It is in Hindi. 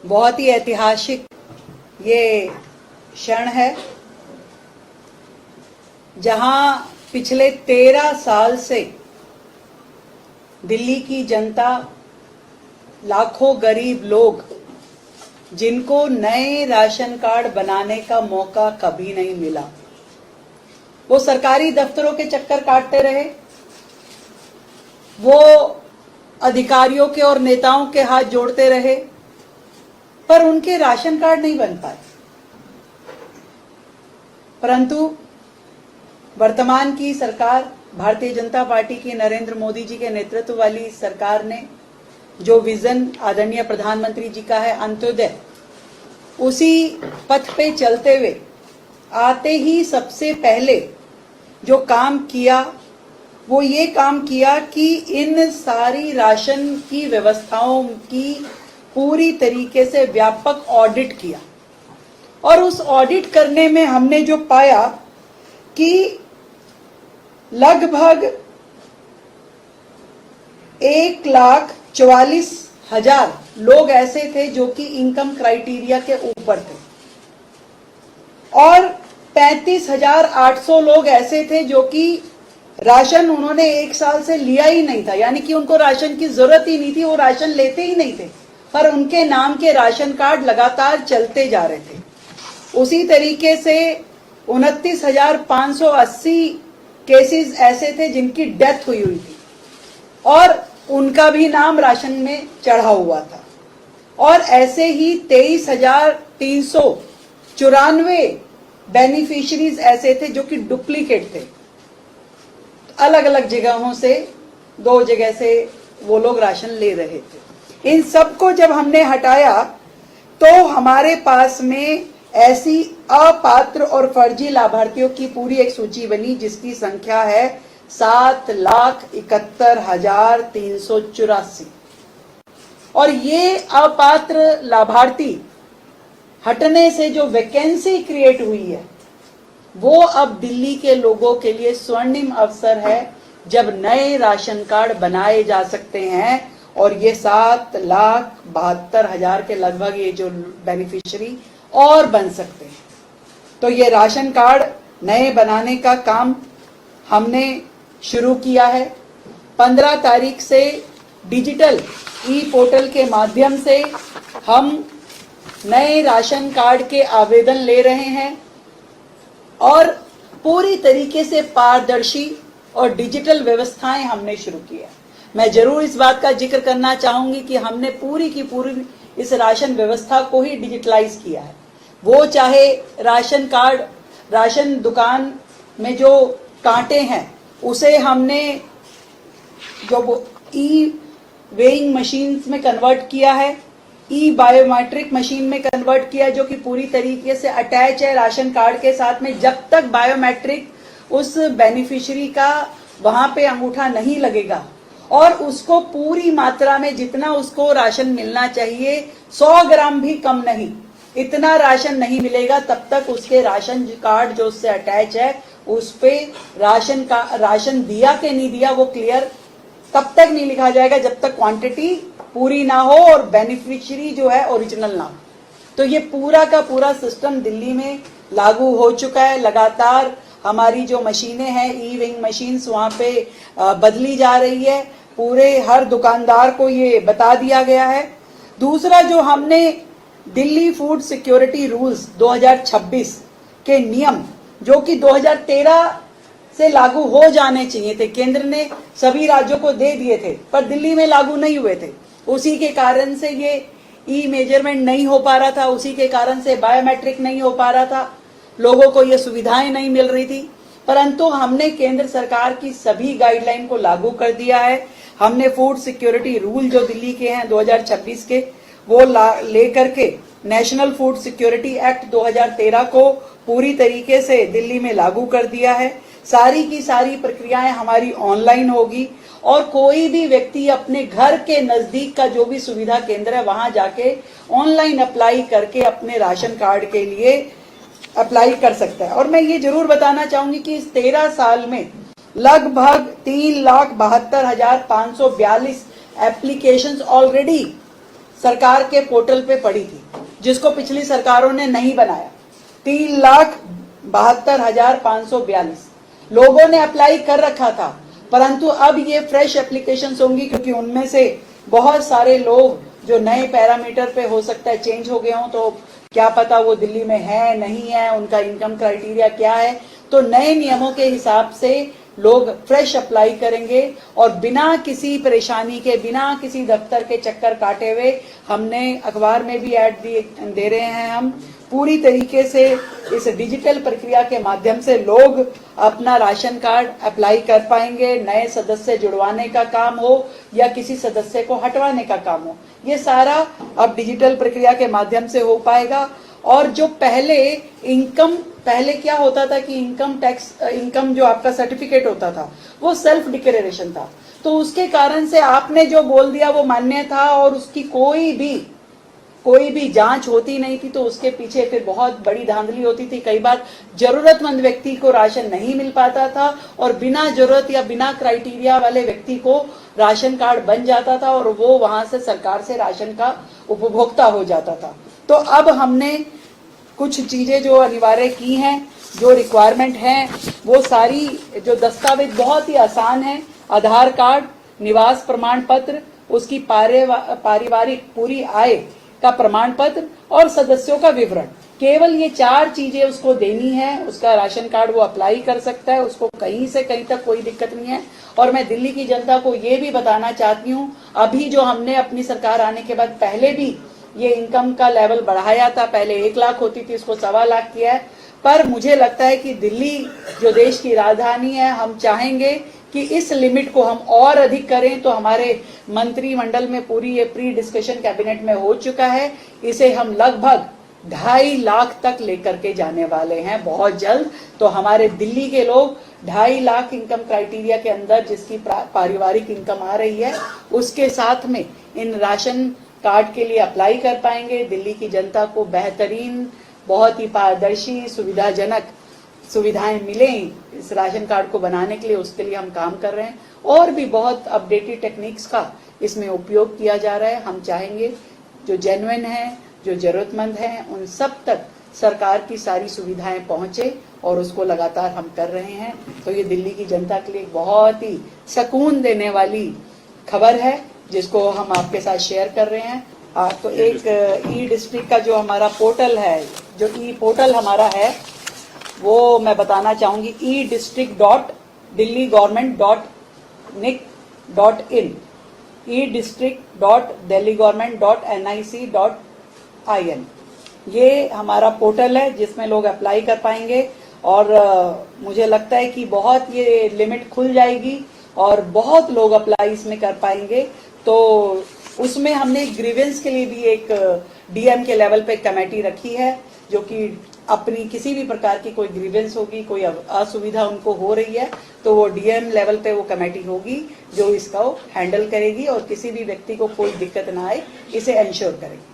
बहुत ही ऐतिहासिक ये क्षण है जहां पिछले 13 साल से दिल्ली की जनता, लाखों गरीब लोग जिनको नए राशन कार्ड बनाने का मौका कभी नहीं मिला, वो सरकारी दफ्तरों के चक्कर काटते रहे, वो अधिकारियों के और नेताओं के हाथ जोड़ते रहे, पर उनके राशन कार्ड नहीं बन पाए। परंतु वर्तमान की सरकार, भारतीय जनता पार्टी की नरेंद्र मोदी जी के नेतृत्व वाली सरकार ने जो विजन आदरणीय प्रधानमंत्री जी का है अंत्योदय, उसी पथ पे चलते हुए आते ही सबसे पहले जो काम किया वो ये काम किया कि इन सारी राशन की व्यवस्थाओं की पूरी तरीके से व्यापक ऑडिट किया। और उस ऑडिट करने में हमने जो पाया कि लगभग 1,44,000 लोग ऐसे थे जो कि इनकम क्राइटेरिया के ऊपर थे और 35,800 लोग ऐसे थे जो कि राशन उन्होंने 1 साल से लिया ही नहीं था, यानी कि उनको राशन की जरूरत ही नहीं थी, वो राशन लेते ही नहीं थे, पर उनके नाम के राशन कार्ड लगातार चलते जा रहे थे। उसी तरीके से 29,580 केसेस ऐसे थे जिनकी डेथ हुई थी और उनका भी नाम राशन में चढ़ा हुआ था। और ऐसे ही 23,394 बेनिफिशियरीज ऐसे थे जो कि डुप्लीकेट थे, अलग अलग जगहों से, 2 जगह से वो लोग राशन ले रहे थे। इन सबको जब हमने हटाया तो हमारे पास में ऐसी अपात्र और फर्जी लाभार्थियों की पूरी एक सूची बनी जिसकी संख्या है 7,71,384। और ये अपात्र लाभार्थी हटने से जो वैकेंसी क्रिएट हुई है वो अब दिल्ली के लोगों के लिए स्वर्णिम अवसर है जब नए राशन कार्ड बनाए जा सकते हैं। और ये 7,72,000 के लगभग ये जो बेनिफिशियरी और बन सकते हैं। तो ये राशन कार्ड नए बनाने का काम हमने शुरू किया है। 15 तारीख से डिजिटल ई पोर्टल के माध्यम से हम नए राशन कार्ड के आवेदन ले रहे हैं और पूरी तरीके से पारदर्शी और डिजिटल व्यवस्थाएं हमने शुरू की है। मैं जरूर इस बात का जिक्र करना चाहूंगी कि हमने पूरी की पूरी इस राशन व्यवस्था को ही डिजिटलाइज किया है। वो चाहे राशन कार्ड, राशन दुकान में जो कांटे हैं उसे हमने जो ई वेइंग मशीन्स में कन्वर्ट किया है, ई बायोमेट्रिक मशीन में कन्वर्ट किया जो कि पूरी तरीके से अटैच है राशन कार्ड के साथ में। जब तक बायोमेट्रिक उस बेनिफिशियरी का वहां पे अंगूठा नहीं लगेगा और उसको पूरी मात्रा में जितना उसको राशन मिलना चाहिए, 100 ग्राम भी कम नहीं, इतना राशन नहीं मिलेगा, तब तक उसके राशन कार्ड जो उससे अटैच है उस पे राशन दिया कि नहीं दिया वो क्लियर तब तक नहीं लिखा जाएगा जब तक क्वांटिटी पूरी ना हो और बेनिफिशियरी जो है ओरिजिनल ना हो। तो ये पूरा का पूरा सिस्टम दिल्ली में लागू हो चुका है। लगातार हमारी जो मशीनें हैं, ई विंग मशीन्स, वहां पे बदली जा रही है। पूरे हर दुकानदार को ये बता दिया गया है। दूसरा, जो हमने दिल्ली फूड सिक्योरिटी रूल्स 2026 के नियम जो कि 2013 से लागू हो जाने चाहिए थे, केंद्र ने सभी राज्यों को दे दिए थे पर दिल्ली में लागू नहीं हुए थे, उसी के कारण से ये ई मेजरमेंट नहीं हो पा रहा था, उसी के कारण से बायोमेट्रिक नहीं हो पा रहा था, लोगों को ये सुविधाएं नहीं मिल रही थी। परंतु हमने केंद्र सरकार की सभी गाइडलाइन को लागू कर दिया है। हमने फूड सिक्योरिटी रूल जो दिल्ली के हैं 2026 के, वो लेकर के नेशनल फूड सिक्योरिटी एक्ट 2013 को पूरी तरीके से दिल्ली में लागू कर दिया है। सारी की सारी प्रक्रियाएं हमारी ऑनलाइन होगी और कोई भी व्यक्ति अपने घर के नजदीक का जो भी सुविधा केंद्र है वहां जाके ऑनलाइन अप्लाई करके अपने राशन कार्ड के लिए अप्लाई कर सकता है। और मैं ये जरूर बताना चाहूंगी कि इस 13 साल में लगभग 3,72,542 एप्लीकेशंस ऑलरेडी सरकार के पोर्टल पे पड़ी थी, जिसको पिछली सरकारों ने नहीं बनाया। 3,72,542 लोगों ने अप्लाई कर रखा था, परंतु अब ये फ्रेश एप्लीकेशंस होंगी, क्योंकि उनमें से बहुत सारे लोग जो नए पैरामीटर पे हो सकता है चेंज हो गए हों, तो क्या पता वो दिल्ली में है नहीं है, उनका इनकम क्राइटेरिया क्या है। तो नए नियमों के हिसाब से लोग फ्रेश अप्लाई करेंगे और बिना किसी परेशानी के, बिना किसी दफ्तर के चक्कर काटे हुए, हमने अखबार में भी ऐड दे रहे हैं, हम पूरी तरीके से इस डिजिटल प्रक्रिया के माध्यम से लोग अपना राशन कार्ड अप्लाई कर पाएंगे। नए सदस्य जुड़वाने का काम हो या किसी सदस्य को हटवाने का काम हो, ये सारा अब डिजिटल प्रक्रिया के माध्यम से हो पाएगा। और जो पहले क्या होता था कि इनकम जो आपका सर्टिफिकेट होता था वो सेल्फ डिक्लेरेशन था, तो उसके कारण से आपने जो बोल दिया वो मान्य था और उसकी कोई भी जांच होती नहीं थी। तो उसके पीछे फिर बहुत बड़ी धांधली होती थी। कई बार जरूरतमंद व्यक्ति को राशन नहीं मिल पाता था और बिना जरूरत या बिना क्राइटेरिया वाले व्यक्ति को राशन कार्ड बन जाता था और वो वहां से सरकार से राशन का उपभोक्ता हो जाता था। तो अब हमने कुछ चीजें जो अनिवार्य की हैं, जो रिक्वायरमेंट हैं, वो सारी जो दस्तावेज बहुत ही आसान है। आधार कार्ड, निवास प्रमाण पत्र, उसकी पारिवारिक पूरी आय का प्रमाण पत्र और सदस्यों का विवरण, केवल ये 4 चीजें उसको देनी है। उसका राशन कार्ड वो अप्लाई कर सकता है, उसको कहीं से कहीं तक कोई दिक्कत नहीं है। और मैं दिल्ली की जनता को ये भी बताना चाहती हूँ, अभी जो हमने अपनी सरकार आने के बाद पहले भी ये इनकम का लेवल बढ़ाया था, पहले 1 लाख होती थी, इसको 1.25 लाख किया है। पर मुझे लगता है कि दिल्ली जो देश की राजधानी है, हम चाहेंगे कि इस लिमिट को हम और अधिक करें। तो हमारे मंत्रिमंडल में पूरी ये प्री डिस्कशन कैबिनेट में हो चुका है, इसे हम लगभग 2.5 लाख तक लेकर के जाने वाले हैं बहुत जल्द। तो हमारे दिल्ली के लोग 2.5 लाख इनकम क्राइटेरिया के अंदर जिसकी पारिवारिक इनकम आ रही है, उसके साथ में इन राशन कार्ड के लिए अप्लाई कर पाएंगे। दिल्ली की जनता को बेहतरीन, बहुत ही पारदर्शी, सुविधाजनक सुविधाएं मिलें इस राशन कार्ड को बनाने के लिए, उसके लिए हम काम कर रहे हैं। और भी बहुत अपडेटेड टेक्निक्स का इसमें उपयोग किया जा रहा है। हम चाहेंगे जो जेन्युइन है, जो जरूरतमंद है, उन सब तक सरकार की सारी सुविधाएं पहुंचे और उसको लगातार हम कर रहे हैं। तो ये दिल्ली की जनता के लिए बहुत ही सुकून देने वाली खबर है, जिसको हम आपके साथ शेयर कर रहे हैं। तो एक ई डिस्ट्रिक्ट का जो हमारा पोर्टल है, जो ई पोर्टल हमारा है, वो मैं बताना चाहूंगी, e-district.delhigovernment.nic.in, e-district.delhigovernment.nic.in, ये हमारा पोर्टल है जिसमें लोग अप्लाई कर पाएंगे। और मुझे लगता है कि बहुत ये लिमिट खुल जाएगी और बहुत लोग अप्लाई इसमें कर पाएंगे। तो उसमें हमने ग्रीवेंस के लिए भी एक डीएम के लेवल पे कमेटी रखी है, जो कि अपनी किसी भी प्रकार की कोई ग्रीवेंस होगी, कोई असुविधा उनको हो रही है, तो वो डीएम लेवल पे वो कमेटी होगी जो इसका हैंडल करेगी और किसी भी व्यक्ति को कोई दिक्कत ना आए, इसे एंश्योर करेगी।